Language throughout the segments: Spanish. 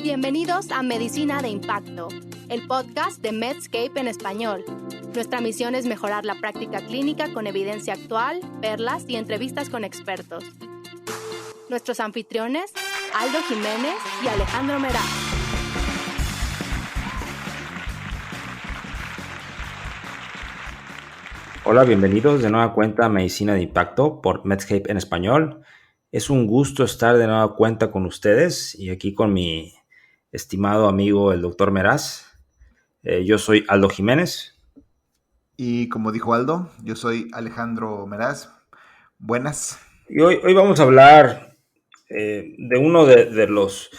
Bienvenidos a Medicina de Impacto, el podcast de Medscape en español. Nuestra misión es mejorar la práctica clínica con evidencia actual, perlas y entrevistas con expertos. Nuestros anfitriones, Aldo Jiménez y Alejandro Meraz. Hola, bienvenidos de nueva cuenta a Medicina de Impacto por Medscape en español. Es un gusto estar de nueva cuenta con ustedes y aquí con mi estimado amigo el doctor Meraz. Yo soy Aldo Jiménez. Y como dijo Aldo, yo soy Alejandro Meraz. Buenas. Y hoy vamos a hablar de uno de los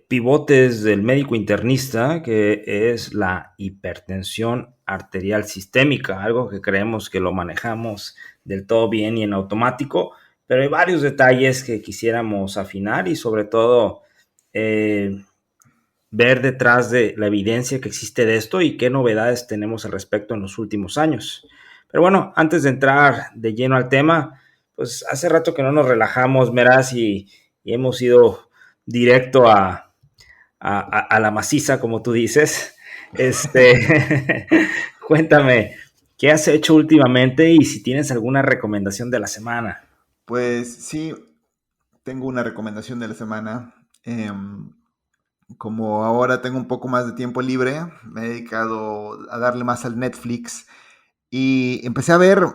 pivotes del médico internista, que es la hipertensión arterial sistémica, algo que creemos que lo manejamos del todo bien y en automático, pero hay varios detalles que quisiéramos afinar y sobre todo ver detrás de la evidencia que existe de esto y qué novedades tenemos al respecto en los últimos años. Pero bueno, antes de entrar de lleno al tema, pues hace rato que no nos relajamos, Meraz, y hemos ido directo a la maciza, como tú dices. Cuéntame, ¿qué has hecho últimamente y si tienes alguna recomendación de la semana? Pues sí, tengo una recomendación de la semana. Como ahora tengo un poco más de tiempo libre, me he dedicado a darle más al Netflix y empecé a ver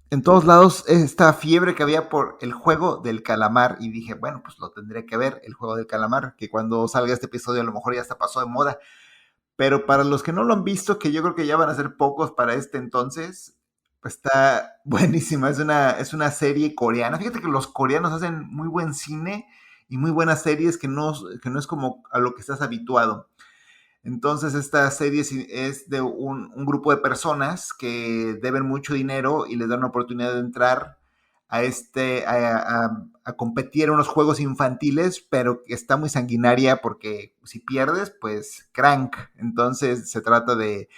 en todos lados esta fiebre que había por el juego del calamar y dije, bueno, pues lo tendré que ver, el juego del calamar, que cuando salga este episodio a lo mejor ya hasta pasó de moda. Pero para los que no lo han visto, que yo creo que ya van a ser pocos para este entonces, pues está buenísima. Es una serie coreana. Fíjate que los coreanos hacen muy buen cine y muy buenas series que no es como a lo que estás habituado. Entonces esta serie es de un grupo de personas que deben mucho dinero y les dan una oportunidad de entrar a competir en unos juegos infantiles, pero que está muy sanguinaria porque si pierdes, pues crank. Entonces se trata de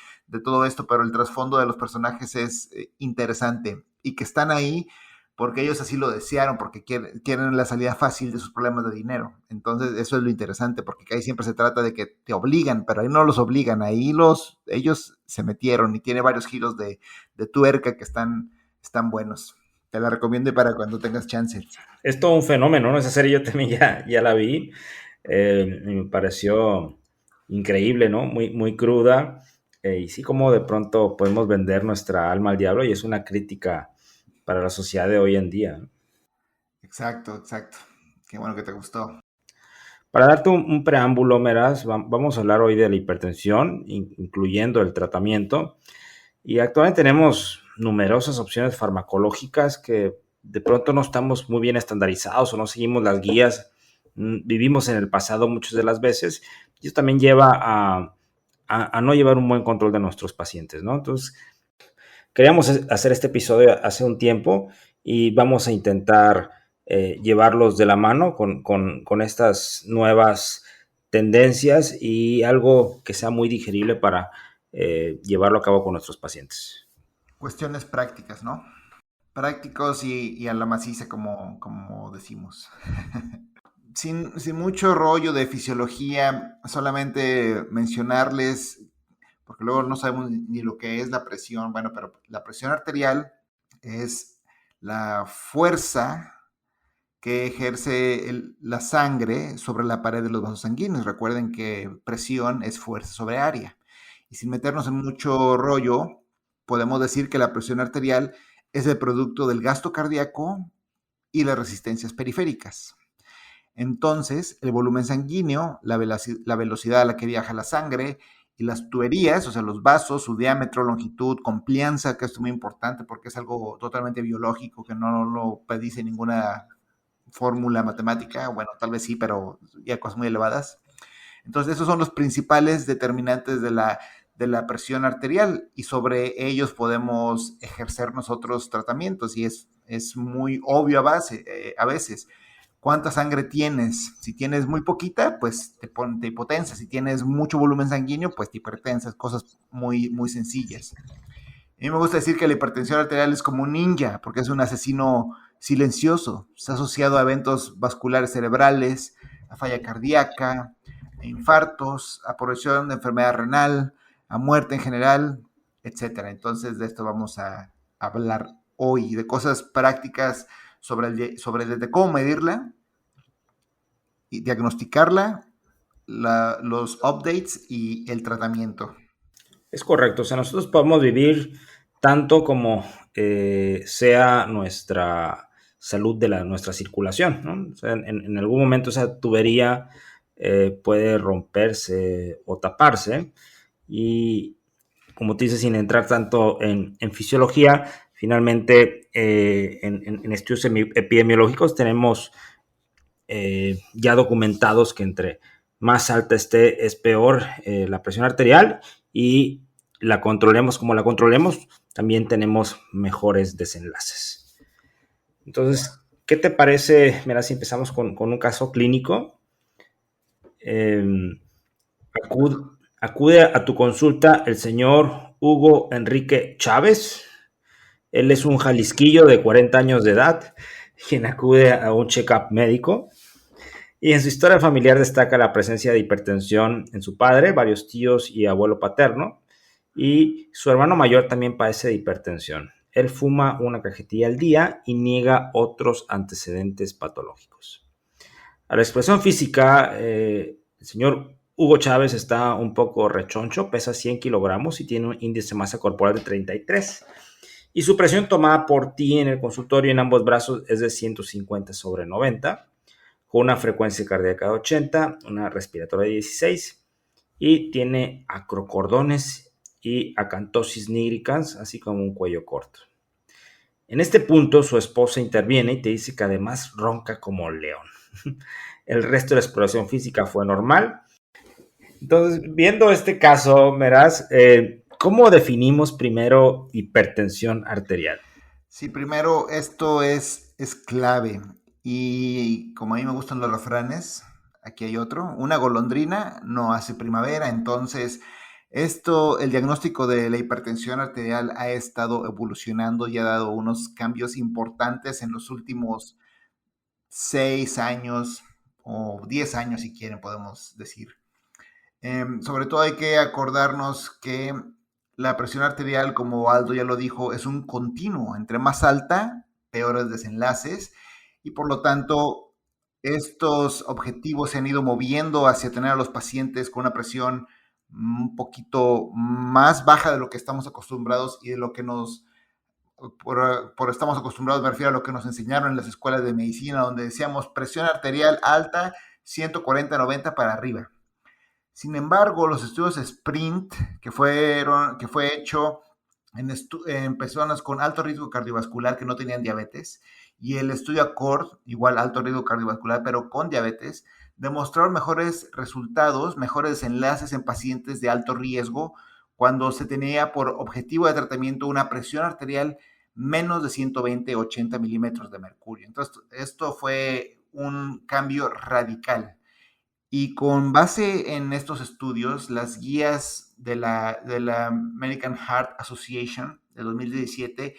todo esto, pero el trasfondo de los personajes es interesante y que están ahí porque ellos así lo desearon, porque quieren la salida fácil de sus problemas de dinero. Entonces eso es lo interesante, porque ahí siempre se trata de que te obligan, pero ahí no los obligan, ahí ellos se metieron y tiene varios giros de tuerca que están buenos. Te la recomiendo para cuando tengas chance. Es todo un fenómeno, ¿no? Esa serie yo también ya la vi. Me pareció increíble, ¿no? Muy cruda. Y sí, como de pronto podemos vender nuestra alma al diablo y es una crítica para la sociedad de hoy en día. Exacto. Qué bueno que te gustó. Para darte un preámbulo, Meraz, vamos a hablar hoy de la hipertensión, incluyendo el tratamiento. Y actualmente tenemos numerosas opciones farmacológicas que de pronto no estamos muy bien estandarizados o no seguimos las guías. Vivimos en el pasado muchas de las veces y eso también lleva a no llevar un buen control de nuestros pacientes, ¿no? Entonces, queríamos hacer este episodio hace un tiempo y vamos a intentar llevarlos de la mano con estas nuevas tendencias y algo que sea muy digerible para llevarlo a cabo con nuestros pacientes. Cuestiones prácticas, ¿no? Prácticos y a la maciza, como decimos. Sin mucho rollo de fisiología, solamente mencionarles, porque luego no sabemos ni lo que es la presión. Bueno, pero la presión arterial es la fuerza que ejerce la sangre sobre la pared de los vasos sanguíneos. Recuerden que presión es fuerza sobre área. Y sin meternos en mucho rollo, podemos decir que la presión arterial es el producto del gasto cardíaco y las resistencias periféricas. Entonces, el volumen sanguíneo, la velocidad a la que viaja la sangre y las tuberías, o sea, los vasos, su diámetro, longitud, complianza, que esto es muy importante porque es algo totalmente biológico que no lo predice ninguna fórmula matemática. Bueno, tal vez sí, pero ya cosas muy elevadas. Entonces, esos son los principales determinantes de la presión arterial y sobre ellos podemos ejercer nosotros tratamientos y es muy obvio a veces. ¿Cuánta sangre tienes? Si tienes muy poquita, pues te hipotensas. Si tienes mucho volumen sanguíneo, pues te hipertensas. Cosas muy, muy sencillas. A mí me gusta decir que la hipertensión arterial es como un ninja, porque es un asesino silencioso. Está asociado a eventos vasculares cerebrales, a falla cardíaca, infartos, a progresión de enfermedad renal, a muerte en general, etcétera. Entonces, de esto vamos a hablar hoy, de cosas prácticas sobre desde cómo medirla y diagnosticarla, los updates y el tratamiento. Es correcto, o sea, nosotros podemos vivir tanto como sea nuestra salud de nuestra circulación, ¿no? O sea, en algún momento esa tubería puede romperse o taparse y, como te dices, sin entrar tanto en fisiología, finalmente en estudios epidemiológicos tenemos ya documentados que entre más alta esté es peor la presión arterial y la controlemos como la controlemos, también tenemos mejores desenlaces. Entonces, ¿qué te parece? Mira, si empezamos con un caso clínico, acude a tu consulta el señor Hugo Enrique Chávez. Él es un jalisquillo de 40 años de edad, quien acude a un check-up médico. Y en su historia familiar destaca la presencia de hipertensión en su padre, varios tíos y abuelo paterno. Y su hermano mayor también padece de hipertensión. Él fuma una cajetilla al día y niega otros antecedentes patológicos. A la expresión física, el señor Hugo Chávez está un poco rechoncho, pesa 100 kilogramos y tiene un índice de masa corporal de 33. Y su presión tomada por ti en el consultorio en ambos brazos es de 150/90, con una frecuencia cardíaca de 80, una respiratoria de 16, y tiene acrocordones y acantosis nigricans, así como un cuello corto. En este punto, su esposa interviene y te dice que además ronca como león. El resto de la exploración física fue normal. Entonces, viendo este caso, verás, ¿cómo definimos primero hipertensión arterial? Sí, primero esto es clave. Y como a mí me gustan los refranes, aquí hay otro. Una golondrina no hace primavera. Entonces, el diagnóstico de la hipertensión arterial ha estado evolucionando y ha dado unos cambios importantes en los últimos 6 años o 10 años, si quieren, podemos decir. Sobre todo hay que acordarnos que la presión arterial, como Aldo ya lo dijo, es un continuo. Entre más alta, peores desenlaces. Y por lo tanto, estos objetivos se han ido moviendo hacia tener a los pacientes con una presión un poquito más baja de lo que estamos acostumbrados y de lo que por estamos acostumbrados, me refiero a lo que nos enseñaron en las escuelas de medicina, donde decíamos presión arterial alta, 140/90 para arriba. Sin embargo, los estudios SPRINT, que fue hecho en personas con alto riesgo cardiovascular que no tenían diabetes, y el estudio ACCORD, igual alto riesgo cardiovascular, pero con diabetes, demostraron mejores resultados, mejores desenlaces en pacientes de alto riesgo cuando se tenía por objetivo de tratamiento una presión arterial menos de 120-80 milímetros de mercurio. Entonces, esto fue un cambio radical. Y con base en estos estudios, las guías de la American Heart Association de 2017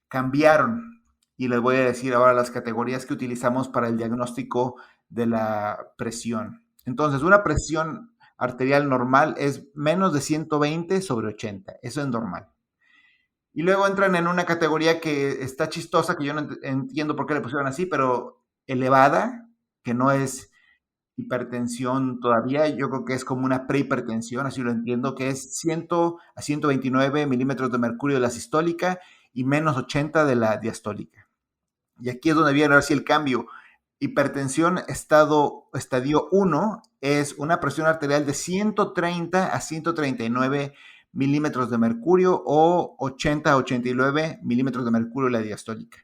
cambiaron. Y les voy a decir ahora las categorías que utilizamos para el diagnóstico de la presión. Entonces, una presión arterial normal es menos de 120/80. Eso es normal. Y luego entran en una categoría que está chistosa, que yo no entiendo por qué le pusieron así, pero elevada, que no es hipertensión todavía, yo creo que es como una prehipertensión, así lo entiendo, que es 100-129 milímetros de mercurio de la sistólica y menos 80 de la diastólica. Y aquí es donde viene ahora sí el cambio. Hipertensión estadio 1 es una presión arterial de 130-139 milímetros de mercurio o 80-89 milímetros de mercurio la diastólica.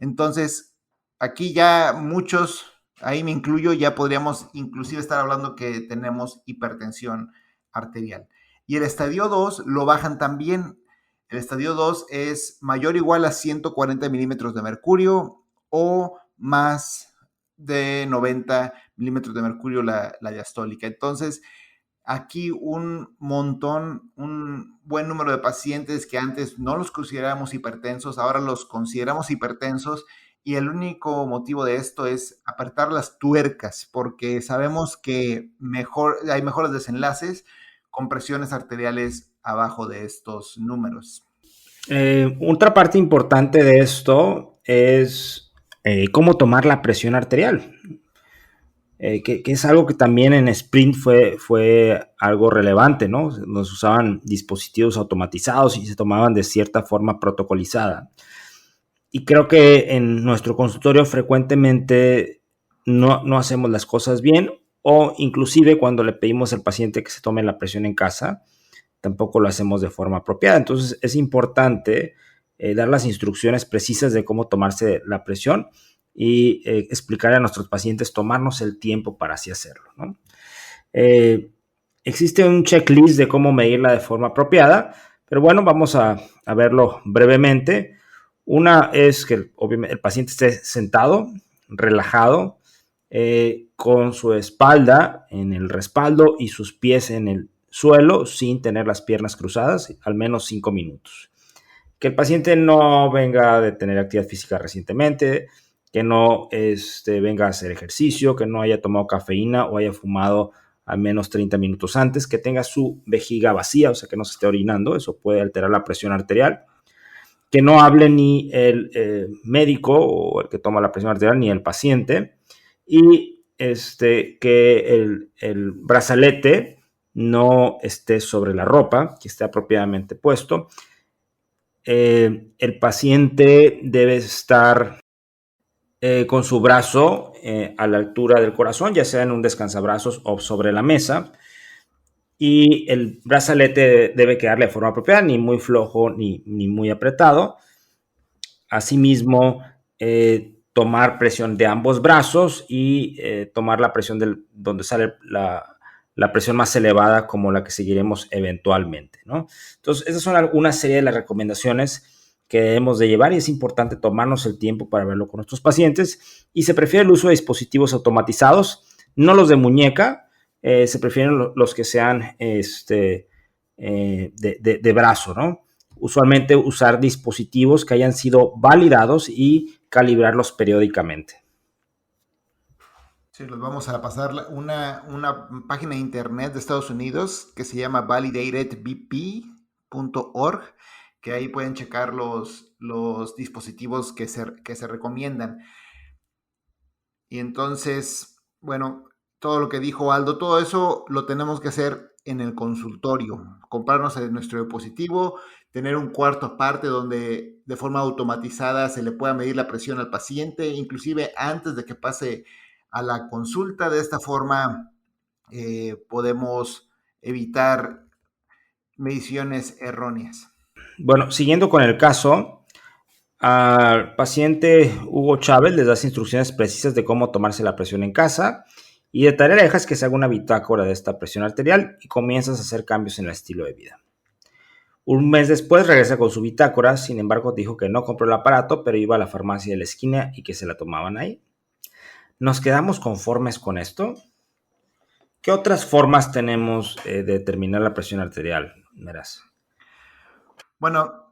Entonces, aquí ya muchos, ahí me incluyo, ya podríamos inclusive estar hablando que tenemos hipertensión arterial. Y el estadio 2 lo bajan también. El estadio 2 es mayor o igual a 140 milímetros de mercurio o más de 90 milímetros de mercurio la diastólica. Entonces, aquí un buen número de pacientes que antes no los considerábamos hipertensos, ahora los consideramos hipertensos y el único motivo de esto es apretar las tuercas, porque sabemos que hay mejores desenlaces con presiones arteriales abajo de estos números. Otra parte importante de esto es cómo tomar la presión arterial, que es algo que también en Sprint fue algo relevante, ¿no? Nos usaban dispositivos automatizados y se tomaban de cierta forma protocolizada. Y creo que en nuestro consultorio frecuentemente no hacemos las cosas bien, o inclusive cuando le pedimos al paciente que se tome la presión en casa, tampoco lo hacemos de forma apropiada. Entonces es importante dar las instrucciones precisas de cómo tomarse la presión y explicar a nuestros pacientes, tomarnos el tiempo para así hacerlo, ¿no? Existe un checklist de cómo medirla de forma apropiada, pero bueno, vamos a verlo brevemente. Una es que obviamente el paciente esté sentado, relajado, con su espalda en el respaldo y sus pies en el suelo sin tener las piernas cruzadas, al menos 5 minutos. Que el paciente no venga de tener actividad física recientemente, que no venga a hacer ejercicio, que no haya tomado cafeína o haya fumado al menos 30 minutos antes, que tenga su vejiga vacía, o sea, que no se esté orinando, eso puede alterar la presión arterial, que no hable ni el médico o el que toma la presión arterial ni el paciente, y que el brazalete no esté sobre la ropa, que esté apropiadamente puesto. El paciente debe estar con su brazo a la altura del corazón, ya sea en un descansabrazos o sobre la mesa, y el brazalete debe quedarle de forma apropiada, ni muy flojo ni muy apretado. Asimismo, tomar presión de ambos brazos y tomar la presión donde sale la presión más elevada, como la que seguiremos eventualmente, ¿no? Entonces, esas son una serie de las recomendaciones que debemos de llevar, y es importante tomarnos el tiempo para verlo con nuestros pacientes. Y se prefiere el uso de dispositivos automatizados, no los de muñeca, se prefieren los que sean de brazo, ¿no? Usualmente usar dispositivos que hayan sido validados y calibrarlos periódicamente. Sí, los vamos a pasar una página de internet de Estados Unidos que se llama validatedbp.org, que ahí pueden checar los dispositivos que se recomiendan. Y entonces, bueno, todo lo que dijo Aldo, todo eso lo tenemos que hacer en el consultorio, comprarnos nuestro dispositivo, tener un cuarto aparte donde de forma automatizada se le pueda medir la presión al paciente, inclusive antes de que pase a la consulta. De esta forma podemos evitar mediciones erróneas. Bueno, siguiendo con el caso, al paciente Hugo Chávez les das instrucciones precisas de cómo tomarse la presión en casa, y de tarea le dejas que se haga una bitácora de esta presión arterial y comienzas a hacer cambios en el estilo de vida. Un mes después regresa con su bitácora, sin embargo dijo que no compró el aparato, pero iba a la farmacia de la esquina y que se la tomaban ahí. ¿Nos quedamos conformes con esto? ¿Qué otras formas tenemos de determinar la presión arterial, Meras? Bueno,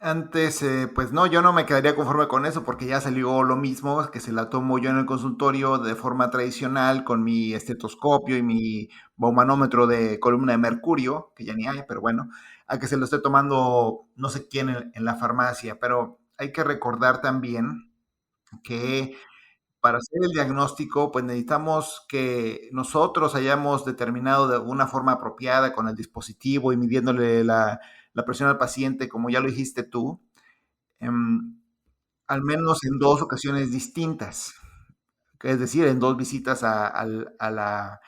antes, pues no, yo no me quedaría conforme con eso, porque ya salió lo mismo, que se la tomo yo en el consultorio de forma tradicional con mi estetoscopio y mi baumanómetro de columna de mercurio, que ya ni hay, pero bueno, a que se lo esté tomando no sé quién en la farmacia. Pero hay que recordar también que para hacer el diagnóstico, pues necesitamos que nosotros hayamos determinado de una forma apropiada con el dispositivo y midiéndole la presión al paciente, como ya lo dijiste tú, al menos en 2 ocasiones distintas, es decir, en 2 visitas a la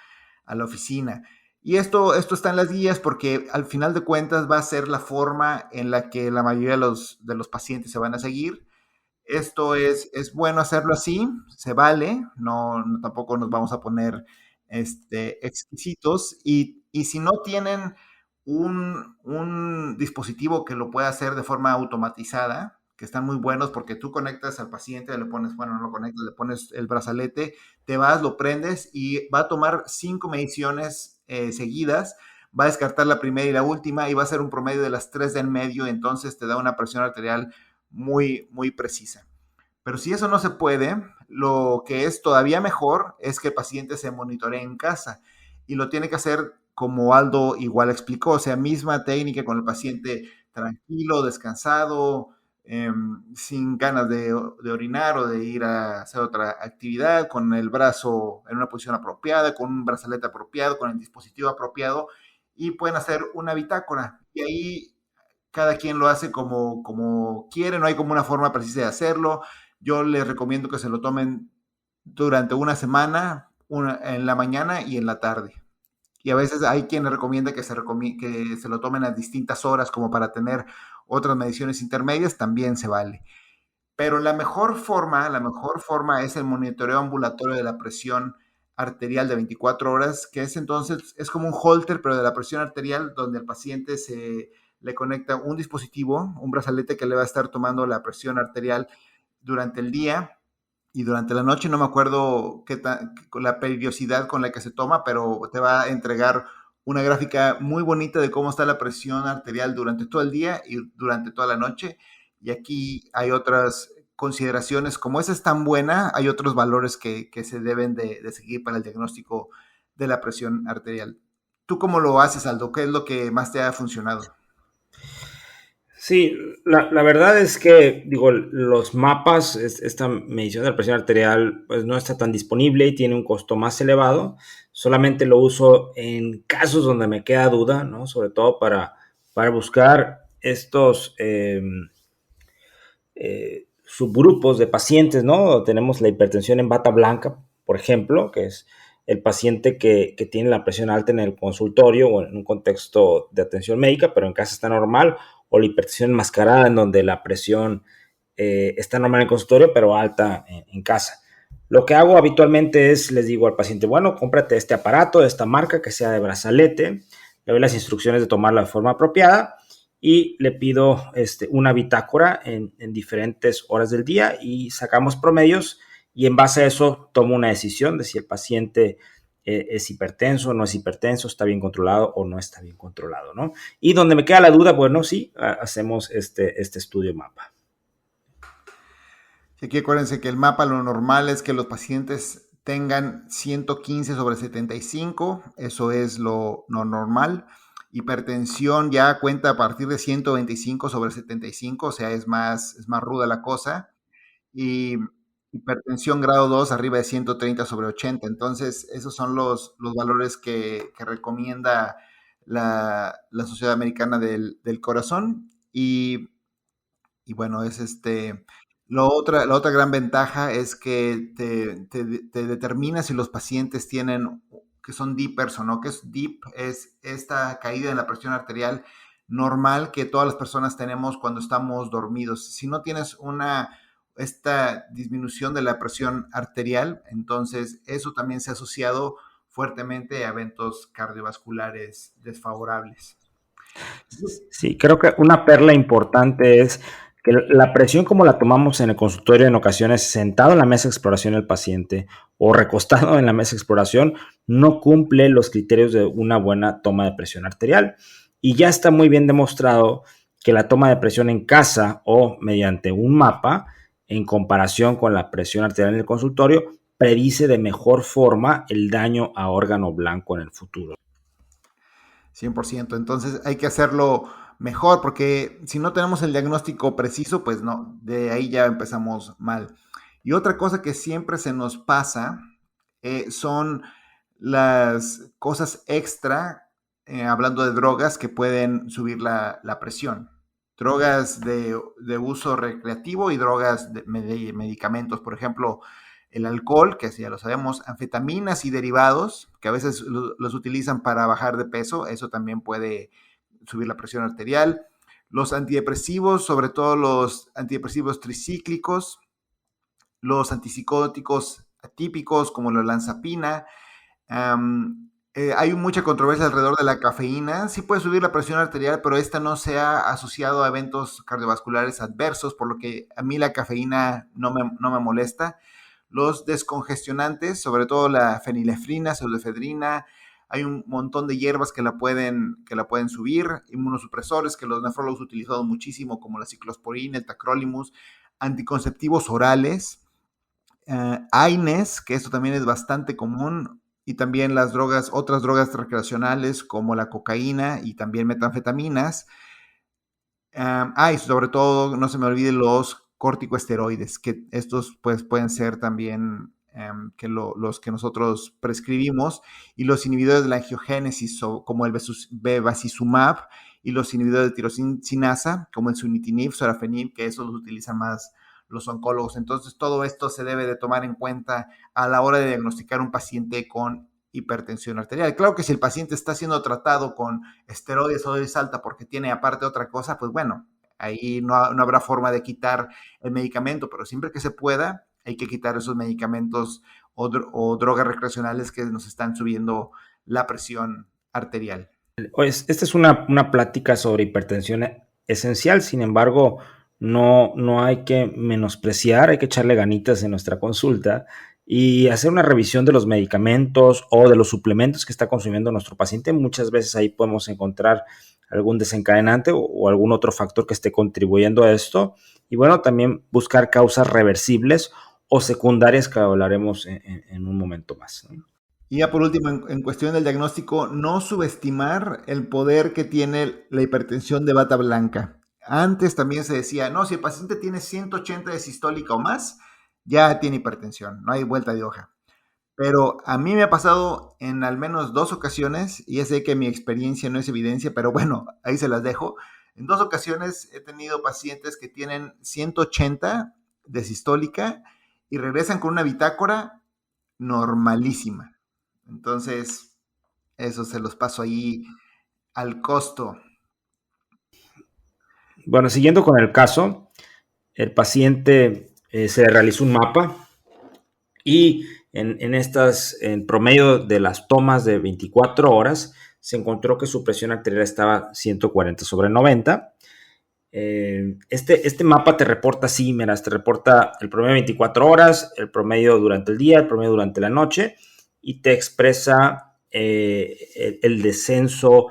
oficina. Y esto está en las guías, porque al final de cuentas va a ser la forma en la que la mayoría de los pacientes se van a seguir. Esto es bueno hacerlo así, se vale, no tampoco nos vamos a poner exquisitos, y si no tienen un dispositivo que lo pueda hacer de forma automatizada, que están muy buenos, porque tú conectas al paciente, le pones, bueno, no lo conectas, le pones el brazalete, te vas, lo prendes y va a tomar 5 mediciones seguidas, va a descartar la primera y la última y va a hacer un promedio de las 3 de en medio, entonces te da una presión arterial muy, muy precisa. Pero si eso no se puede, lo que es todavía mejor es que el paciente se monitoree en casa y lo tiene que hacer como Aldo igual explicó, o sea, misma técnica con el paciente tranquilo, descansado, sin ganas de orinar o de ir a hacer otra actividad, con el brazo en una posición apropiada, con un brazalete apropiado, con el dispositivo apropiado, y pueden hacer una bitácora. Y ahí cada quien lo hace como quiere, no hay como una forma precisa de hacerlo. Yo les recomiendo que se lo tomen durante una semana, en la mañana y en la tarde. Y a veces hay quien recomienda que se lo tomen a distintas horas como para tener otras mediciones intermedias, también se vale. Pero la mejor forma es el monitoreo ambulatorio de la presión arterial de 24 horas, que es entonces, es como un holter, pero de la presión arterial, donde al paciente se le conecta un dispositivo, un brazalete que le va a estar tomando la presión arterial durante el día y durante la noche. No me acuerdo con la periodicidad con la que se toma, pero te va a entregar una gráfica muy bonita de cómo está la presión arterial durante todo el día y durante toda la noche. Y aquí hay otras consideraciones, como esa es tan buena, hay otros valores que se deben de seguir para el diagnóstico de la presión arterial. ¿Tú cómo lo haces, Aldo? ¿Qué es lo que más te ha funcionado? Sí, la verdad es que, digo, los mapas, esta medición de la presión arterial, pues no está tan disponible y tiene un costo más elevado. Solamente lo uso en casos donde me queda duda, ¿no? Sobre todo para buscar estos subgrupos de pacientes, ¿no? Tenemos la hipertensión en bata blanca, por ejemplo, que es el paciente que tiene la presión alta en el consultorio o en un contexto de atención médica, pero en casa está normal, o la hipertensión enmascarada, en donde la presión está normal en el consultorio, pero alta en casa. Lo que hago habitualmente es, les digo al paciente, bueno, cómprate este aparato de esta marca que sea de brazalete, le doy las instrucciones de tomarla de forma apropiada y le pido una bitácora en diferentes horas del día y sacamos promedios y en base a eso tomo una decisión de si el paciente es hipertenso, no es hipertenso, está bien controlado o no está bien controlado, ¿no? Y donde me queda la duda, bueno, sí, hacemos este estudio mapa. Aquí acuérdense que el mapa lo normal es que los pacientes tengan 115/75, eso es lo normal. Hipertensión ya cuenta a partir de 125/75, o sea, es más ruda la cosa. Y hipertensión grado 2 arriba de 130/80. Entonces, esos son los valores que recomienda la Sociedad Americana del Corazón. Y bueno, es la otra gran ventaja es que te determina si los pacientes tienen, que son deepers o no, que es deep, es esta caída en la presión arterial normal que todas las personas tenemos cuando estamos dormidos. Si no tienes esta disminución de la presión arterial, entonces eso también se ha asociado fuertemente a eventos cardiovasculares desfavorables. Sí, creo que una perla importante es que la presión como la tomamos en el consultorio en ocasiones sentado en la mesa de exploración del paciente o recostado en la mesa de exploración no cumple los criterios de una buena toma de presión arterial. Y ya está muy bien demostrado que la toma de presión en casa o mediante un mapa en comparación con la presión arterial en el consultorio predice de mejor forma el daño a órgano blanco en el futuro. 100%. Entonces hay que hacerlo mejor porque si no tenemos el diagnóstico preciso, pues no, de ahí ya empezamos mal. Y otra cosa que siempre se nos pasa son las cosas extra, hablando de drogas que pueden subir la presión. Drogas de uso recreativo y drogas de medicamentos, por ejemplo, el alcohol, que ya lo sabemos, anfetaminas y derivados, que a veces los utilizan para bajar de peso, eso también puede subir la presión arterial. Los antidepresivos, sobre todo los antidepresivos tricíclicos, los antipsicóticos atípicos como la olanzapina. Hay mucha controversia alrededor de la cafeína. Sí puede subir la presión arterial, pero esta no se ha asociado a eventos cardiovasculares adversos, por lo que a mí la cafeína no me molesta. Los descongestionantes, sobre todo la fenilefrina, pseudoefedrina, hay un montón de hierbas que la pueden subir, inmunosupresores que los nefrólogos utilizado muchísimo, como la ciclosporina, el tacrolimus. anticonceptivos orales, AINES, que esto también es bastante común, y también otras drogas recreacionales como la cocaína y también metanfetaminas. Y sobre todo, no se me olvide los corticosteroides, que estos pues pueden ser también los que nosotros prescribimos, y los inhibidores de la angiogénesis como el bevacizumab, y los inhibidores de tirosinasa como el sunitinib, sorafenib, que esos los utilizan más los oncólogos. Entonces todo esto se debe de tomar en cuenta a la hora de diagnosticar un paciente con hipertensión arterial. Claro que si el paciente está siendo tratado con esteroides o dosis alta porque tiene aparte otra cosa, pues bueno, ahí no habrá forma de quitar el medicamento, pero siempre que se pueda, hay que quitar esos medicamentos o drogas recreacionales que nos están subiendo la presión arterial. Pues, esta es una plática sobre hipertensión esencial, sin embargo, no hay que menospreciar, hay que echarle ganitas en nuestra consulta y hacer una revisión de los medicamentos o de los suplementos que está consumiendo nuestro paciente. Muchas veces ahí podemos encontrar algún desencadenante o algún otro factor que esté contribuyendo a esto. Y bueno, también buscar causas reversibles o secundarias que hablaremos en un momento más, ¿no? Y ya por último, en cuestión del diagnóstico, no subestimar el poder que tiene la hipertensión de bata blanca. Antes también se decía, no, si el paciente tiene 180 de sistólica o más, ya tiene hipertensión, no hay vuelta de hoja. Pero a mí me ha pasado en al menos 2 ocasiones, y ya sé que mi experiencia no es evidencia, pero bueno, ahí se las dejo. En 2 ocasiones he tenido pacientes que tienen 180 de sistólica y regresan con una bitácora normalísima. Entonces, eso se los paso ahí al costo. Bueno, siguiendo con el caso, el paciente se realizó un mapa y en promedio de las tomas de 24 horas se encontró que su presión arterial estaba 140/90. Este mapa te reporta te reporta el promedio de 24 horas, el promedio durante el día, el promedio durante la noche, y te expresa el descenso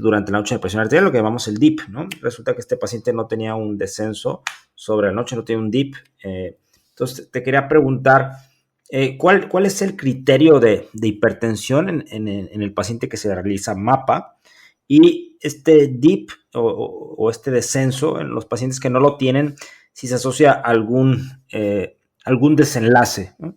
durante la noche de presión arterial, lo que llamamos el DIP, ¿no? Resulta que este paciente no tenía un descenso sobre la noche, no tiene un DIP. Entonces, te quería preguntar, ¿cuál es el criterio de hipertensión en el paciente que se realiza mapa? Y este dip o este descenso en los pacientes que no lo tienen, si se asocia a algún desenlace, ¿no?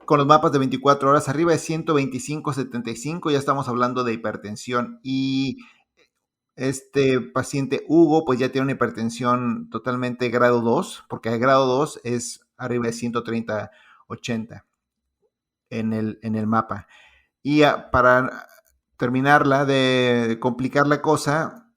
Con los mapas de 24 horas, arriba de 125/75, ya estamos hablando de hipertensión. Y este paciente Hugo, pues ya tiene una hipertensión totalmente grado 2, porque el grado 2 es arriba de 130/80 en el mapa. Y para terminarla de complicar la cosa,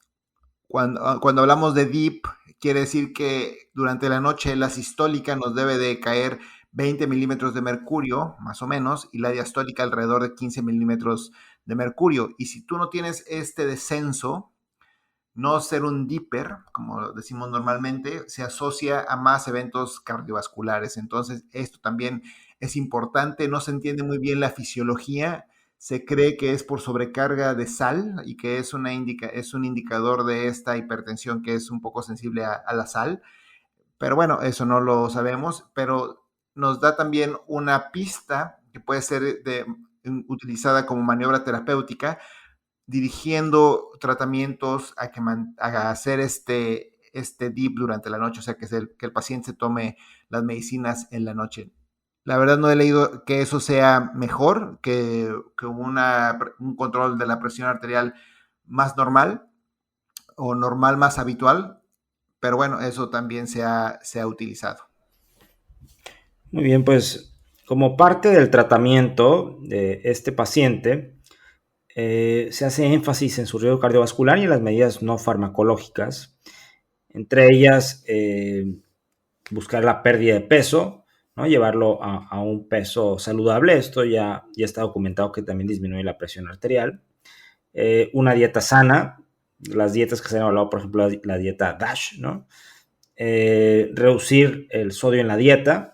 cuando hablamos de DIP, quiere decir que durante la noche la sistólica nos debe de caer 20 milímetros de mercurio, más o menos, y la diastólica alrededor de 15 milímetros de mercurio. Y si tú no tienes este descenso, no ser un dipper, como decimos normalmente, se asocia a más eventos cardiovasculares. Entonces, esto también es importante. No se entiende muy bien la fisiología. Se cree que es por sobrecarga de sal y que es un indicador de esta hipertensión que es un poco sensible a la sal. Pero bueno, eso no lo sabemos, pero nos da también una pista que puede ser utilizada como maniobra terapéutica, dirigiendo tratamientos a hacer este DIP durante la noche, o sea, que el paciente se tome las medicinas en la noche. La verdad no he leído que eso sea mejor que un control de la presión arterial más normal o normal más habitual, pero bueno, eso también se ha utilizado. Muy bien, pues como parte del tratamiento de este paciente, se hace énfasis en su riesgo cardiovascular y en las medidas no farmacológicas, entre ellas buscar la pérdida de peso, ¿no? Llevarlo a un peso saludable. Esto ya está documentado que también disminuye la presión arterial. Una dieta sana, las dietas que se han hablado, por ejemplo, la dieta DASH, ¿no? Reducir el sodio en la dieta,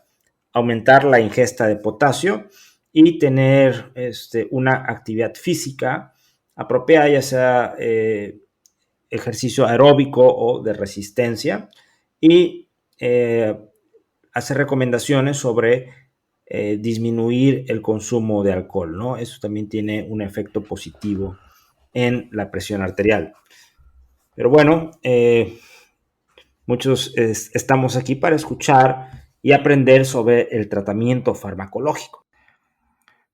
aumentar la ingesta de potasio y tener una actividad física apropiada, ya sea ejercicio aeróbico o de resistencia y hace recomendaciones sobre disminuir el consumo de alcohol, ¿no? Eso también tiene un efecto positivo en la presión arterial. Pero bueno, muchos estamos aquí para escuchar y aprender sobre el tratamiento farmacológico.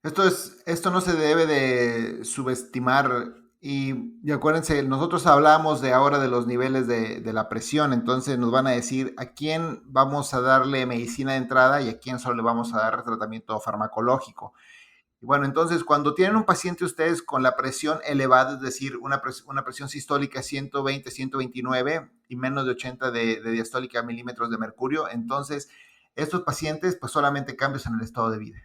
Esto no se debe de subestimar y acuérdense, nosotros hablamos de ahora de los niveles de la presión, entonces nos van a decir a quién vamos a darle medicina de entrada y a quién solo le vamos a dar tratamiento farmacológico. Y bueno, entonces cuando tienen un paciente ustedes con la presión elevada, es decir, una presión sistólica 120, 129 y menos de 80 de diastólica milímetros de mercurio, entonces estos pacientes pues solamente cambios en el estado de vida.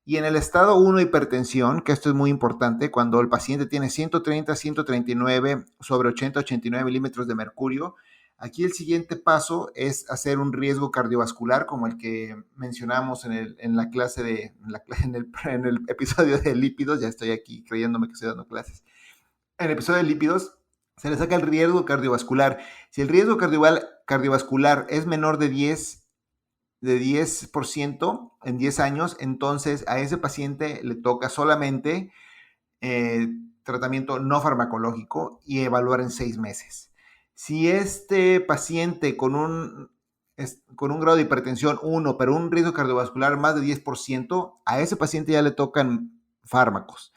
Y en el estado 1 hipertensión, que esto es muy importante, cuando el paciente tiene 130, 139 sobre 80, 89 milímetros de mercurio, aquí el siguiente paso es hacer un riesgo cardiovascular como el que mencionamos en la clase en el episodio de lípidos. Ya estoy aquí creyéndome que estoy dando clases. En el episodio de lípidos se le saca el riesgo cardiovascular. Si el riesgo cardiovascular es menor de 10% en 10 años, entonces a ese paciente le toca solamente tratamiento no farmacológico y evaluar en 6 meses. Si este paciente con un grado de hipertensión 1, pero un riesgo cardiovascular más de 10%, a ese paciente ya le tocan fármacos.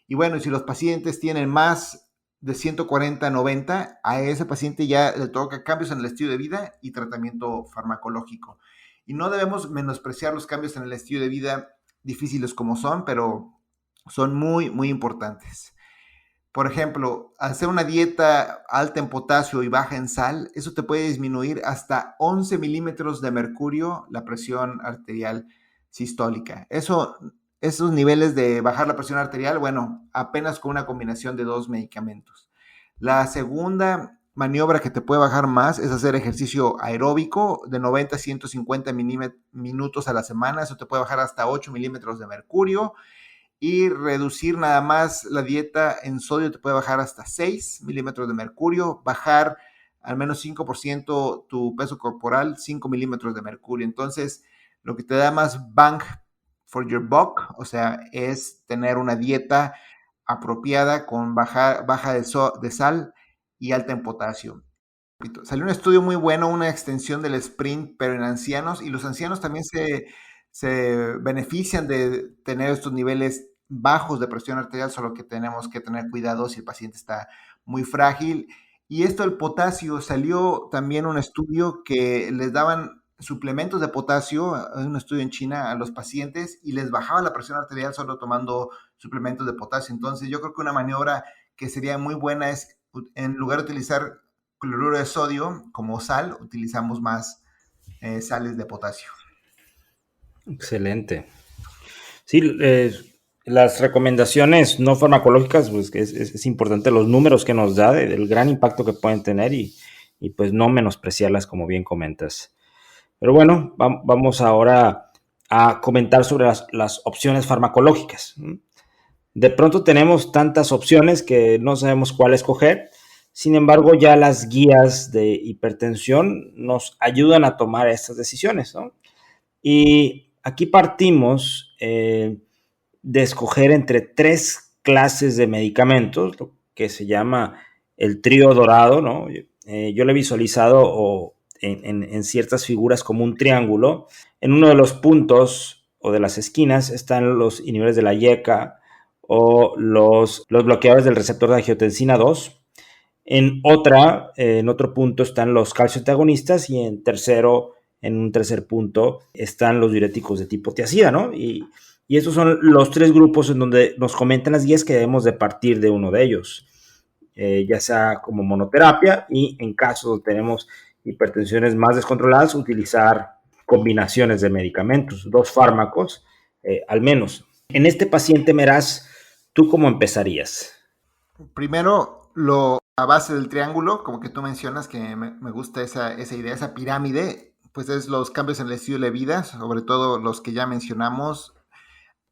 Y bueno, si los pacientes tienen más de 140-90, a ese paciente ya le toca cambios en el estilo de vida y tratamiento farmacológico. Y no debemos menospreciar los cambios en el estilo de vida, difíciles como son, pero son muy, muy importantes. Por ejemplo, hacer una dieta alta en potasio y baja en sal, eso te puede disminuir hasta 11 milímetros de mercurio la presión arterial sistólica. Esos niveles de bajar la presión arterial, bueno, apenas con una combinación de 2 medicamentos. La segunda maniobra que te puede bajar más es hacer ejercicio aeróbico de 90 a 150 minutos a la semana. Eso te puede bajar hasta 8 milímetros de mercurio. Y reducir nada más la dieta en sodio te puede bajar hasta 6 milímetros de mercurio. Bajar al menos 5% tu peso corporal, 5 milímetros de mercurio. Entonces, lo que te da más bang for your buck, o sea, es tener una dieta apropiada con baja de sal y alta en potasio. Salió un estudio muy bueno, una extensión del sprint, pero en ancianos, y los ancianos también se benefician de tener estos niveles bajos de presión arterial, solo que tenemos que tener cuidado si el paciente está muy frágil. Y esto del potasio, salió también un estudio que les daban suplementos de potasio, un estudio en China, a los pacientes y les bajaba la presión arterial solo tomando suplementos de potasio. Entonces yo creo que una maniobra que sería muy buena es, en lugar de utilizar cloruro de sodio como sal, utilizamos más sales de potasio. Excelente. Sí, las recomendaciones no farmacológicas, pues es importante los números que nos da, del gran impacto que pueden tener y pues no menospreciarlas, como bien comentas. Pero bueno, vamos ahora a comentar sobre las opciones farmacológicas. De pronto tenemos tantas opciones que no sabemos cuál escoger. Sin embargo, ya las guías de hipertensión nos ayudan a tomar estas decisiones, ¿no? Y aquí partimos de escoger entre 3 clases de medicamentos, lo que se llama el trío dorado, ¿no? Yo lo he visualizado en ciertas figuras como un triángulo. En uno de los puntos o de las esquinas están los inhibidores de la YECA o los bloqueadores del receptor de angiotensina 2. En otro punto están los calcioantagonistas y en un tercer punto están los diuréticos de tipo tiazida, ¿no? Y estos son los 3 grupos en donde nos comentan las guías que debemos de partir de uno de ellos, ya sea como monoterapia y en caso donde tenemos hipertensiones más descontroladas, utilizar combinaciones de medicamentos, 2 fármacos al menos. En este paciente, Meraz, ¿tú cómo empezarías? Primero, la base del triángulo, como que tú mencionas, que me gusta esa idea, esa pirámide, pues es los cambios en el estilo de vida, sobre todo los que ya mencionamos,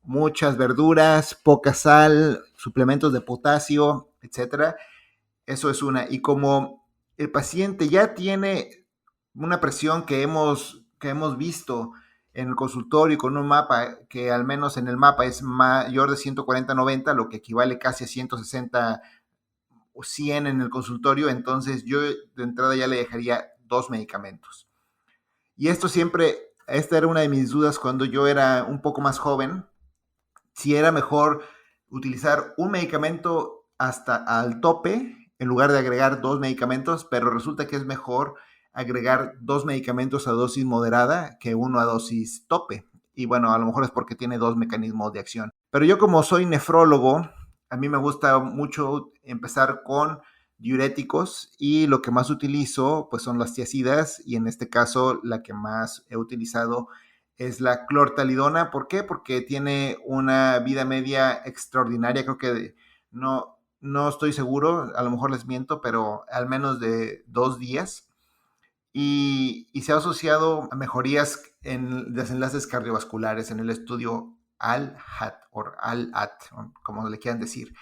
muchas verduras, poca sal, suplementos de potasio, etcétera. Eso es una. Y como el paciente ya tiene una presión que hemos visto en el consultorio con un mapa que al menos en el mapa es mayor de 140/90, lo que equivale casi a 160 o 100 en el consultorio, entonces yo de entrada ya le dejaría 2 medicamentos. Y esta era una de mis dudas cuando yo era un poco más joven, si era mejor utilizar un medicamento hasta al tope en lugar de agregar 2 medicamentos, pero resulta que es mejor agregar 2 medicamentos a dosis moderada que uno a dosis tope. Y bueno, a lo mejor es porque tiene 2 mecanismos de acción. Pero yo, como soy nefrólogo, a mí me gusta mucho empezar con diuréticos, y lo que más utilizo pues son las tiazidas, y en este caso la que más he utilizado es la clortalidona. ¿Por qué? Porque tiene una vida media extraordinaria, creo que no estoy seguro, a lo mejor les miento, pero al menos de 2 días, y se ha asociado a mejorías en desenlaces cardiovasculares en el estudio ALHAT o ALAT, como le quieran decir.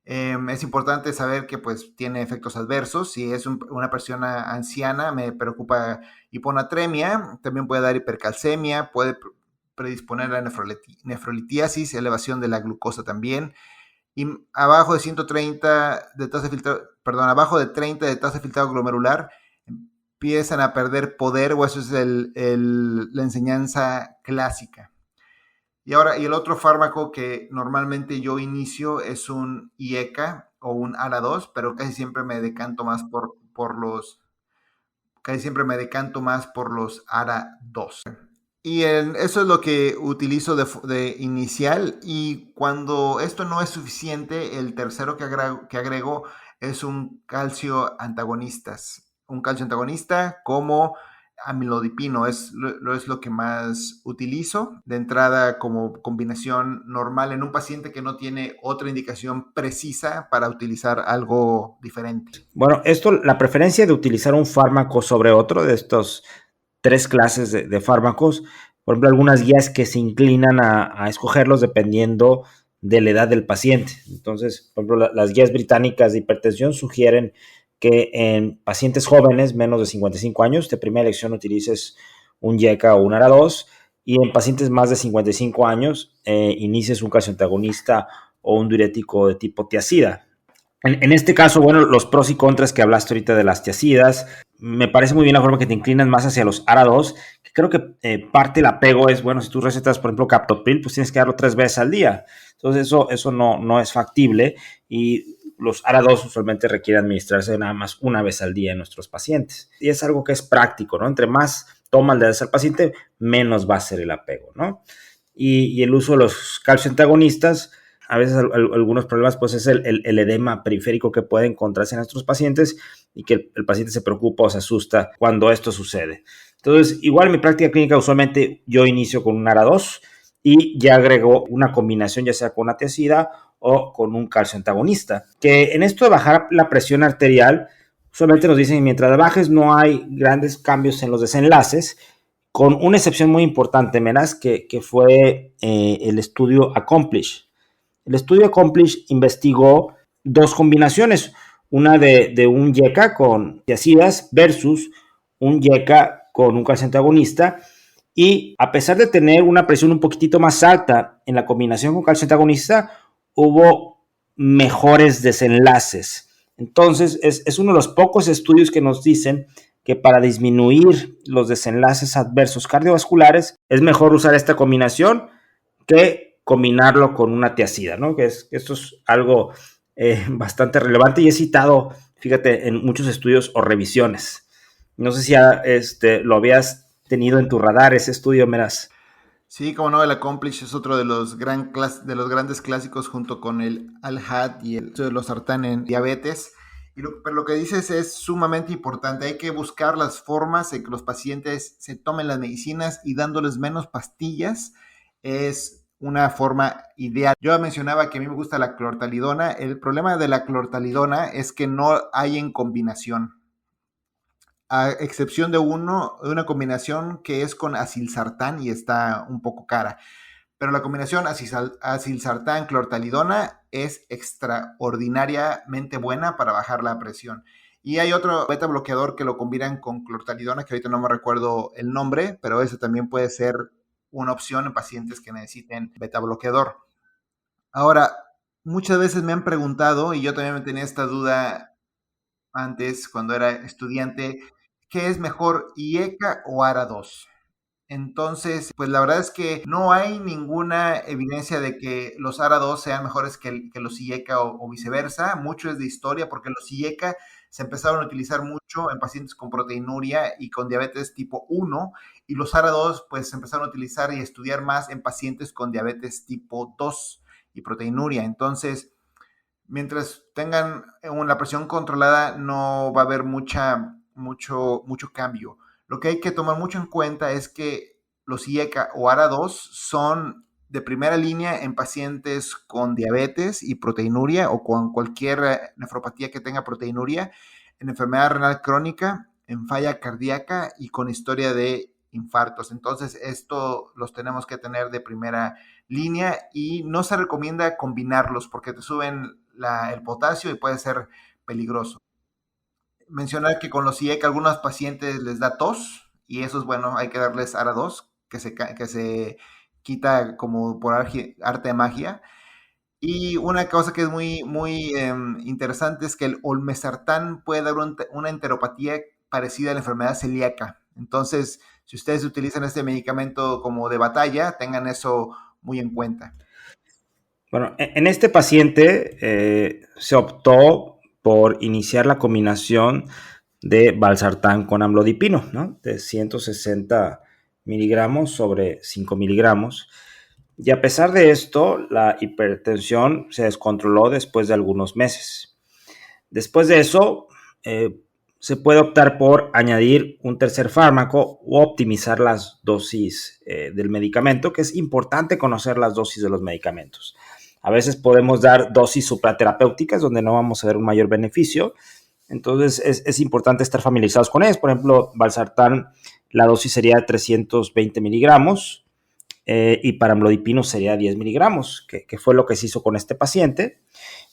Es importante saber que pues tiene efectos adversos. Si es una persona anciana, me preocupa hiponatremia, también puede dar hipercalcemia, puede predisponer a nefrolitiasis, elevación de la glucosa también. Y abajo de 130 de tasa de filtrado, abajo de 30 de tasa de filtrado glomerular, empiezan a perder poder, o eso es la enseñanza clásica. Y el otro fármaco que normalmente yo inicio es un IECA o un ARA2, pero casi siempre me decanto más por los ARA2. Y eso es lo que utilizo de inicial, y cuando esto no es suficiente, el tercero que agrego es un calcio antagonista como amilodipino. Es lo que más utilizo de entrada como combinación normal en un paciente que no tiene otra indicación precisa para utilizar algo diferente. Bueno, la preferencia de utilizar un fármaco sobre otro de estos 3 clases de fármacos, por ejemplo, algunas guías que se inclinan a escogerlos dependiendo de la edad del paciente. Entonces, por ejemplo, las guías británicas de hipertensión sugieren que en pacientes jóvenes, menos de 55 años, de primera elección utilices un IECA o un ARA2, y en pacientes más de 55 años, inicies un calcio antagonista o un diurético de tipo tiazida. En este caso, bueno, los pros y contras que hablaste ahorita de las tiazidas, me parece muy bien la forma que te inclinas más hacia los ARA2, que creo que parte del apego es, bueno, si tú recetas, por ejemplo, Captopril, pues tienes que darlo 3 veces al día. Entonces, eso no es factible, y los ARA2 usualmente requieren administrarse nada más una vez al día en nuestros pacientes. Y es algo que es práctico, ¿no? Entre más toma el dedo al paciente, menos va a ser el apego, ¿no? Y el uso de los calcio antagonistas, a veces algunos problemas, pues es el edema periférico que puede encontrarse en nuestros pacientes, y que el paciente se preocupa o se asusta cuando esto sucede. Entonces, igual en mi práctica clínica usualmente yo inicio con un ARA2 y ya agrego una combinación, ya sea con una tiazida o con un calcio antagonista. Que en esto de bajar la presión arterial, usualmente nos dicen que mientras bajes no hay grandes cambios en los desenlaces, con una excepción muy importante, Menas, que fue el estudio Accomplish. El estudio Accomplish investigó 2 combinaciones, una de un IECA con tiazidas versus un IECA con un calcio antagonista, y a pesar de tener una presión un poquitito más alta en la combinación con calcio antagonista, hubo mejores desenlaces. Entonces, es uno de los pocos estudios que nos dicen que para disminuir los desenlaces adversos cardiovasculares es mejor usar esta combinación que combinarlo con una tiazida, ¿no? Esto es algo bastante relevante, y he citado, fíjate, en muchos estudios o revisiones. No sé si lo habías tenido en tu radar ese estudio, Meras. Sí, como no, el Accomplish es otro de los grandes clásicos, junto con el ALHAT y el de los sartán en diabetes. Pero lo que dices es sumamente importante. Hay que buscar las formas en que los pacientes se tomen las medicinas, y dándoles menos pastillas es una forma ideal. Yo mencionaba que a mí me gusta la clortalidona. El problema de la clortalidona es que no hay en combinación, a excepción de una combinación que es con asilsartán, y está un poco cara. Pero la combinación acilsartán-clortalidona es extraordinariamente buena para bajar la presión. Y hay otro beta bloqueador que lo combinan con clortalidona, que ahorita no me recuerdo el nombre, pero ese también puede ser una opción en pacientes que necesiten beta bloqueador. Ahora, muchas veces me han preguntado, y yo también me tenía esta duda antes cuando era estudiante, ¿qué es mejor, IECA o ARA2? Entonces, pues la verdad es que no hay ninguna evidencia de que los ARA2 sean mejores que los IECA o viceversa. Mucho es de historia porque los IECA se empezaron a utilizar mucho en pacientes con proteinuria y con diabetes tipo 1 y los ARA2 pues se empezaron a utilizar y estudiar más en pacientes con diabetes tipo 2 y proteinuria. Entonces, mientras tengan la presión controlada, no va a haber mucho cambio. Lo que hay que tomar mucho en cuenta es que los IECA o ARA2 son de primera línea en pacientes con diabetes y proteinuria o con cualquier nefropatía que tenga proteinuria, en enfermedad renal crónica, en falla cardíaca y con historia de infartos. Entonces, esto los tenemos que tener de primera línea y no se recomienda combinarlos porque te suben el potasio y puede ser peligroso. Mencionar que con los IECA a algunos pacientes les da tos y eso es bueno, hay que darles ARA2 que se quita como por arte de magia. Y una cosa que es muy interesante es que el olmesartán puede dar una enteropatía parecida a la enfermedad celíaca. Entonces, si ustedes utilizan este medicamento como de batalla, tengan eso muy en cuenta. Bueno, en este paciente se optó por iniciar la combinación de valsartán con amlodipino, ¿no? De 160 miligramos sobre 5 miligramos. Y a pesar de esto, la hipertensión se descontroló después de algunos meses. Después de eso, se puede optar por añadir un tercer fármaco o optimizar las dosis del medicamento, que es importante conocer las dosis de los medicamentos. A veces podemos dar dosis supraterapéuticas donde no vamos a ver un mayor beneficio. Entonces es importante estar familiarizados con ellos. Por ejemplo, valsartán, la dosis sería 320 miligramos y para amlodipino sería 10 miligramos, que fue lo que se hizo con este paciente.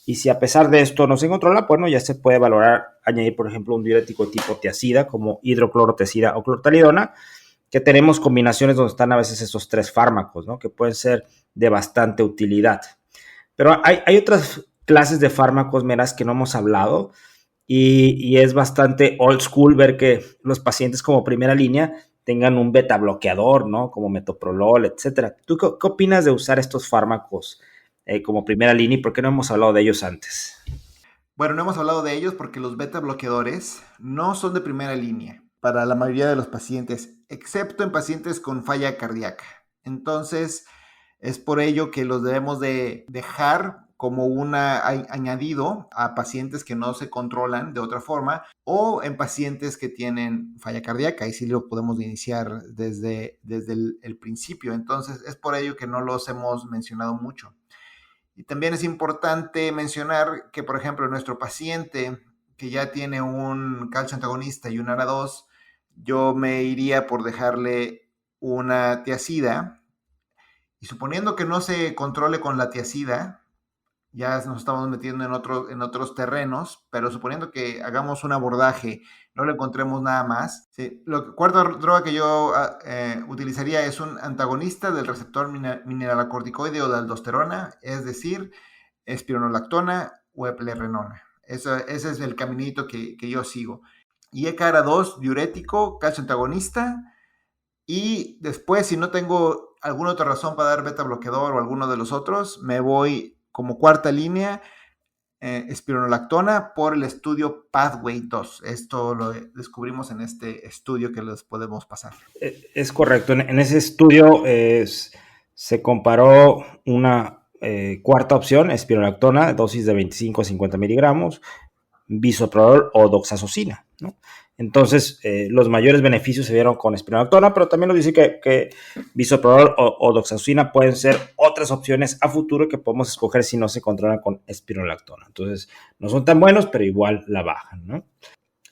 Y si a pesar de esto no se controla, bueno, ya se puede valorar añadir, por ejemplo, un diurético tipo tiazida como hidroclorotiazida o clortalidona, que tenemos combinaciones donde están a veces esos tres fármacos, ¿no? Que pueden ser de bastante utilidad. Pero hay otras clases de fármacos, Meras, que no hemos hablado y es bastante old school ver que los pacientes como primera línea tengan un beta bloqueador, ¿no? Como metoprolol, etcétera. ¿Tú qué opinas de usar estos fármacos como primera línea y por qué no hemos hablado de ellos antes? Bueno, no hemos hablado de ellos porque los beta bloqueadores no son de primera línea para la mayoría de los pacientes, excepto en pacientes con falla cardíaca. Entonces, es por ello que los debemos de dejar como un añadido a pacientes que no se controlan de otra forma o en pacientes que tienen falla cardíaca. Ahí sí lo podemos iniciar desde el principio. Entonces, es por ello que no los hemos mencionado mucho. Y también es importante mencionar que, por ejemplo, nuestro paciente que ya tiene un calcio antagonista y un ARA2, yo me iría por dejarle una tiazida. Y suponiendo que no se controle con la tiazida, ya nos estamos metiendo en otros terrenos, pero suponiendo que hagamos un abordaje, no le encontremos nada más. Sí, la cuarta droga que yo utilizaría es un antagonista del receptor mineralocorticoide o de aldosterona, es decir, espironolactona o eplerenona. Ese es el caminito que yo sigo. Y ECARA2, diurético, calcio antagonista. Y después, si no tengo alguna otra razón para dar beta bloqueador o alguno de los otros, me voy como cuarta línea, espironolactona por el estudio Pathway 2. Esto lo descubrimos en este estudio que les podemos pasar. Es correcto. En ese estudio se comparó una cuarta opción, espironolactona, dosis de 25 a 50 miligramos, bisoprolol o doxazosina, ¿no? Entonces, los mayores beneficios se vieron con espironolactona, pero también nos dice que bisoprolol o doxazosina pueden ser otras opciones a futuro que podemos escoger si no se controlan con espironolactona. Entonces, no son tan buenos, pero igual la bajan, ¿no?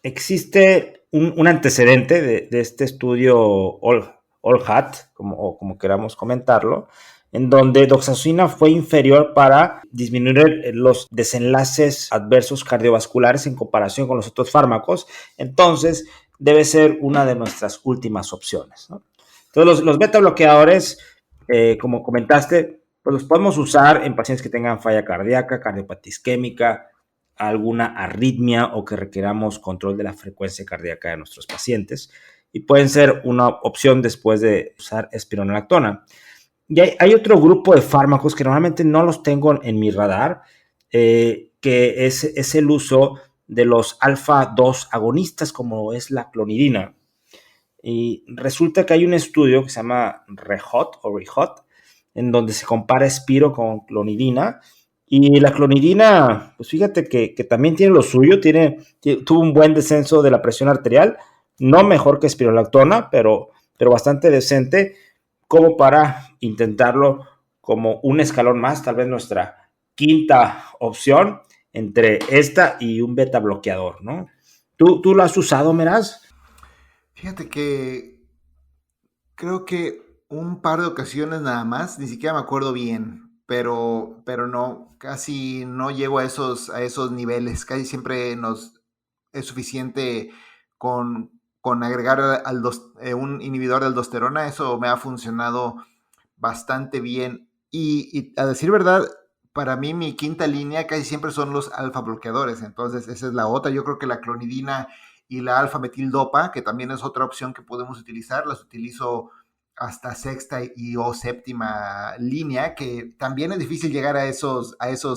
Existe un antecedente de este estudio All Hat, como queramos comentarlo, en donde doxazosina fue inferior para disminuir los desenlaces adversos cardiovasculares en comparación con los otros fármacos. Entonces, debe ser una de nuestras últimas opciones, ¿no? Entonces, los beta bloqueadores, como comentaste, pues los podemos usar en pacientes que tengan falla cardíaca, cardiopatía isquémica, alguna arritmia o que requeramos control de la frecuencia cardíaca de nuestros pacientes, y pueden ser una opción después de usar espironolactona. Y hay otro grupo de fármacos que normalmente no los tengo en mi radar, que es el uso de los alfa 2 agonistas, como es la clonidina. Y resulta que hay un estudio que se llama REHOT, en donde se compara espiro con clonidina. Y la clonidina, pues fíjate que también tiene lo suyo, tuvo un buen descenso de la presión arterial, no mejor que espirolactona, pero bastante decente, como para intentarlo como un escalón más, tal vez nuestra quinta opción entre esta y un beta bloqueador, ¿no? ¿Tú lo has usado, Meraz? Fíjate que creo que un par de ocasiones nada más, ni siquiera me acuerdo bien, pero no, casi no llego a esos niveles. Casi siempre es suficiente con agregar un inhibidor de aldosterona. Eso me ha funcionado bastante bien. Y a decir verdad, para mí mi quinta línea casi siempre son los alfa bloqueadores. Entonces, esa es la otra. Yo creo que la clonidina y la alfa metildopa, que también es otra opción que podemos utilizar, las utilizo hasta sexta y o séptima línea, que también es difícil llegar a esos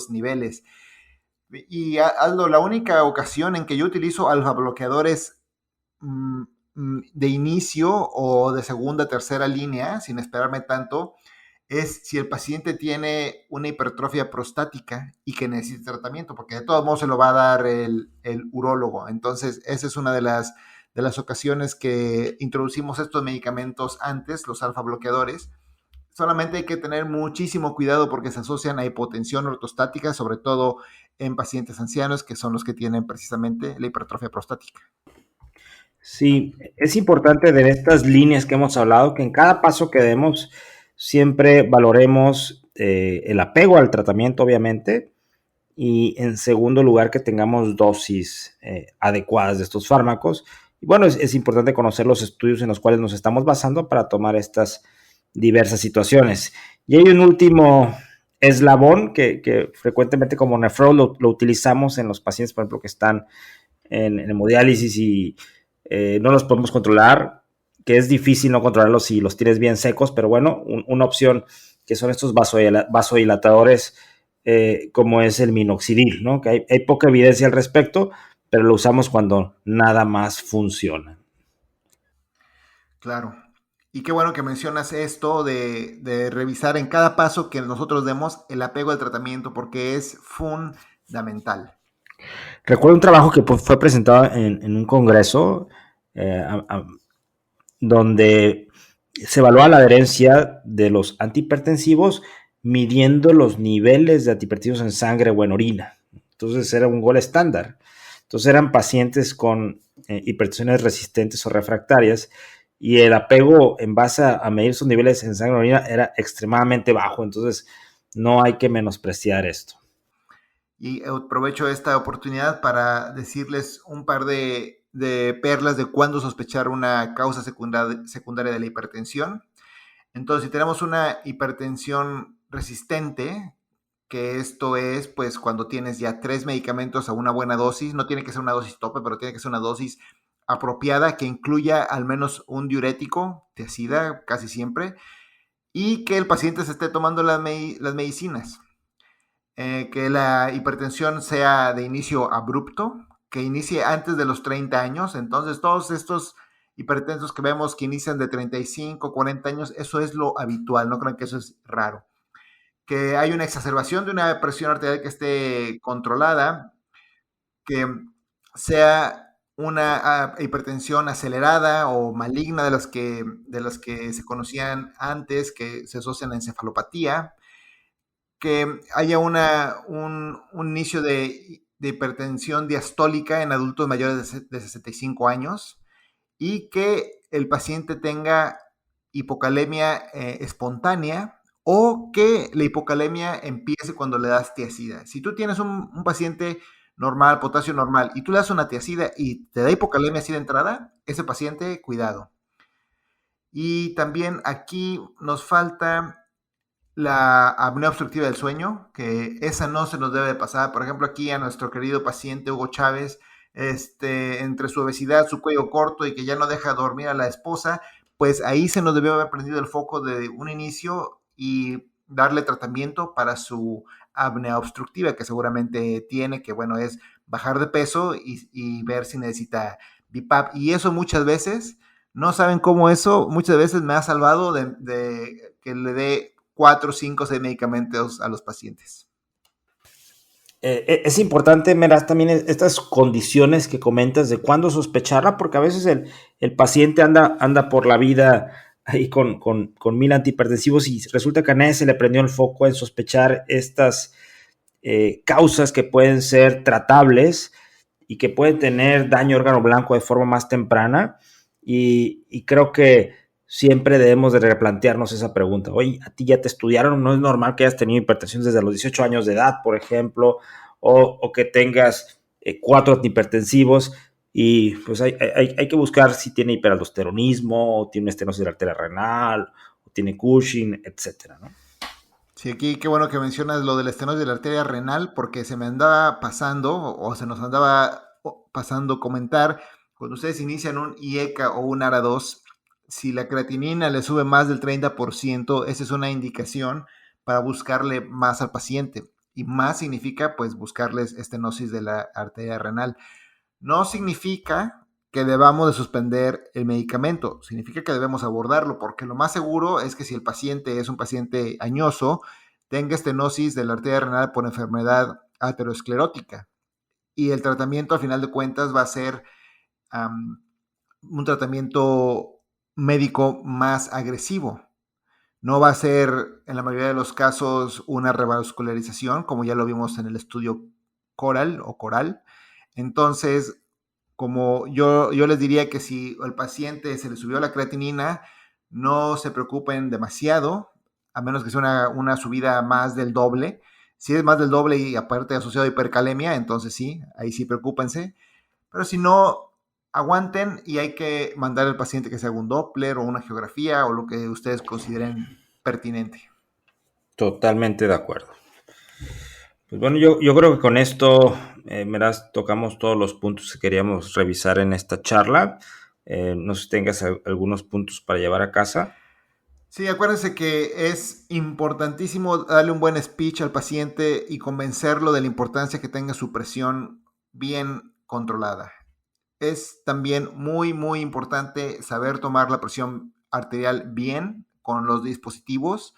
niveles. Y Aldo, la única ocasión en que yo utilizo alfa bloqueadores de inicio o de segunda, tercera línea, sin esperarme tanto, es si el paciente tiene una hipertrofia prostática y que necesita tratamiento, porque de todos modos se lo va a dar el urólogo. Entonces, esa es una de las ocasiones que introducimos estos medicamentos antes, los alfa bloqueadores. Solamente hay que tener muchísimo cuidado porque se asocian a hipotensión ortostática, sobre todo en pacientes ancianos, que son los que tienen precisamente la hipertrofia prostática. Sí, es importante de estas líneas que hemos hablado que en cada paso que demos siempre valoremos el apego al tratamiento, obviamente, y en segundo lugar que tengamos dosis adecuadas de estos fármacos. Y bueno, es importante conocer los estudios en los cuales nos estamos basando para tomar estas diversas situaciones. Y hay un último eslabón que frecuentemente como nefrólogos lo utilizamos en los pacientes, por ejemplo, que están en hemodiálisis y no los podemos controlar, que es difícil no controlarlos si los tienes bien secos, pero bueno, una opción que son estos vasodilatadores como es el minoxidil, ¿no? Que hay poca evidencia al respecto, pero lo usamos cuando nada más funciona. Claro. Y qué bueno que mencionas esto de revisar en cada paso que nosotros demos el apego al tratamiento, porque es fundamental. Recuerdo un trabajo que fue presentado en un congreso eh, a, a, donde se evalúa la adherencia de los antihipertensivos midiendo los niveles de antihipertensivos en sangre o en orina. Entonces era un gol estándar. Entonces eran pacientes con hipertensiones resistentes o refractarias y el apego en base a medir sus niveles en sangre o orina era extremadamente bajo. Entonces no hay que menospreciar esto. Y aprovecho esta oportunidad para decirles un par de perlas de cuándo sospechar una causa secundaria de la hipertensión. Entonces, si tenemos una hipertensión resistente, que esto es pues cuando tienes ya 3 medicamentos a una buena dosis, no tiene que ser una dosis tope, pero tiene que ser una dosis apropiada que incluya al menos un diurético, tiazida casi siempre, y que el paciente se esté tomando las medicinas. Que la hipertensión sea de inicio abrupto, que inicie antes de los 30 años. Entonces, todos estos hipertensos que vemos que inician de 35, 40 años, eso es lo habitual, no crean que eso es raro. Que hay una exacerbación de una presión arterial que esté controlada, que sea una hipertensión acelerada o maligna de las que se conocían antes, que se asocian a encefalopatía, que haya un inicio de hipertensión diastólica en adultos mayores de 65 años y que el paciente tenga hipocalemia espontánea o que la hipocalemia empiece cuando le das tiazida. Si tú tienes un paciente normal, potasio normal, y tú le das una tiazida y te da hipocalemia así de entrada, ese paciente, cuidado. Y también aquí nos falta la apnea obstructiva del sueño, que esa no se nos debe de pasar. Por ejemplo, aquí a nuestro querido paciente Hugo Chávez, entre su obesidad, su cuello corto y que ya no deja dormir a la esposa, pues ahí se nos debió haber prendido el foco de un inicio y darle tratamiento para su apnea obstructiva, que seguramente tiene, que bueno, es bajar de peso y ver si necesita BiPAP. Y eso muchas veces, no saben cómo eso, muchas veces me ha salvado de que le dé 4, 5, 6 medicamentos a los pacientes. Es importante, Meraz, también estas condiciones que comentas de cuándo sospecharla, porque a veces el paciente anda por la vida ahí con 1000 antihipertensivos y resulta que a nadie se le prendió el foco en sospechar estas causas que pueden ser tratables y que pueden tener daño órgano blanco de forma más temprana. Y creo que siempre debemos de replantearnos esa pregunta. Oye, ¿a ti ya te estudiaron? ¿No es normal que hayas tenido hipertensión desde los 18 años de edad, por ejemplo? O que tengas 4 antihipertensivos y pues hay que buscar si tiene hiperaldosteronismo, o tiene estenosis de la arteria renal, o tiene Cushing, etcétera, ¿no? Sí, aquí qué bueno que mencionas lo del estenosis de la arteria renal, porque se me andaba pasando, o se nos andaba pasando comentar, cuando ustedes inician un IECA o un ARA2, si la creatinina le sube más del 30%, esa es una indicación para buscarle más al paciente. Y más significa, pues, buscarles estenosis de la arteria renal. No significa que debamos de suspender el medicamento, significa que debemos abordarlo, porque lo más seguro es que si el paciente es un paciente añoso, tenga estenosis de la arteria renal por enfermedad aterosclerótica. Y el tratamiento, al final de cuentas, va a ser un tratamiento médico más agresivo. No va a ser, en la mayoría de los casos, una revascularización, como ya lo vimos en el estudio CORAL. Entonces, como yo les diría que si al paciente se le subió la creatinina, no se preocupen demasiado, a menos que sea una subida más del doble. Si es más del doble y aparte asociado a hipercalemia, entonces sí, ahí sí preocúpense. Pero si no, aguanten y hay que mandar al paciente que se haga un Doppler o una angiografía o lo que ustedes consideren pertinente. Totalmente de acuerdo. Pues bueno, yo creo que con esto, Meraz, tocamos todos los puntos que queríamos revisar en esta charla. No sé si tengas algunos puntos para llevar a casa. Sí, acuérdense que es importantísimo darle un buen speech al paciente y convencerlo de la importancia que tenga su presión bien controlada. Es también muy, muy importante saber tomar la presión arterial bien con los dispositivos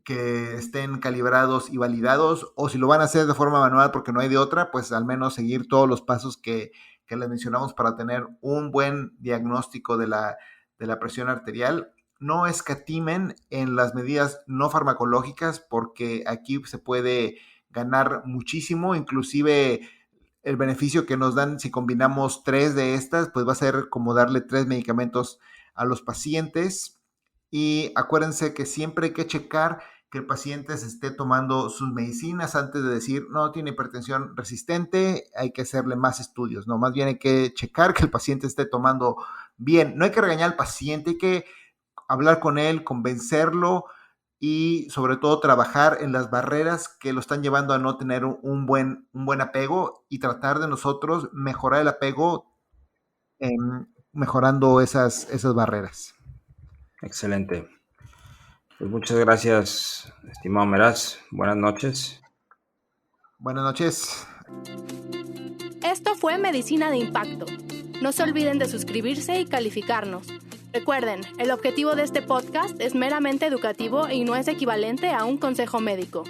que estén calibrados y validados, o si lo van a hacer de forma manual porque no hay de otra, pues al menos seguir todos los pasos que les mencionamos para tener un buen diagnóstico de la presión arterial. No escatimen en las medidas no farmacológicas porque aquí se puede ganar muchísimo, inclusive el beneficio que nos dan si combinamos 3 de estas, pues va a ser como darle 3 medicamentos a los pacientes. Y acuérdense que siempre hay que checar que el paciente se esté tomando sus medicinas antes de decir, no, tiene hipertensión resistente, hay que hacerle más estudios, no, más bien hay que checar que el paciente esté tomando bien. No hay que regañar al paciente, hay que hablar con él, convencerlo y sobre todo trabajar en las barreras que lo están llevando a no tener un buen apego y tratar de nosotros mejorar el apego mejorando esas barreras. Excelente. Pues muchas gracias, estimado Meraz. Buenas noches. Buenas noches. Esto fue Medicina de Impacto. No se olviden de suscribirse y calificarnos. Recuerden, el objetivo de este podcast es meramente educativo y no es equivalente a un consejo médico.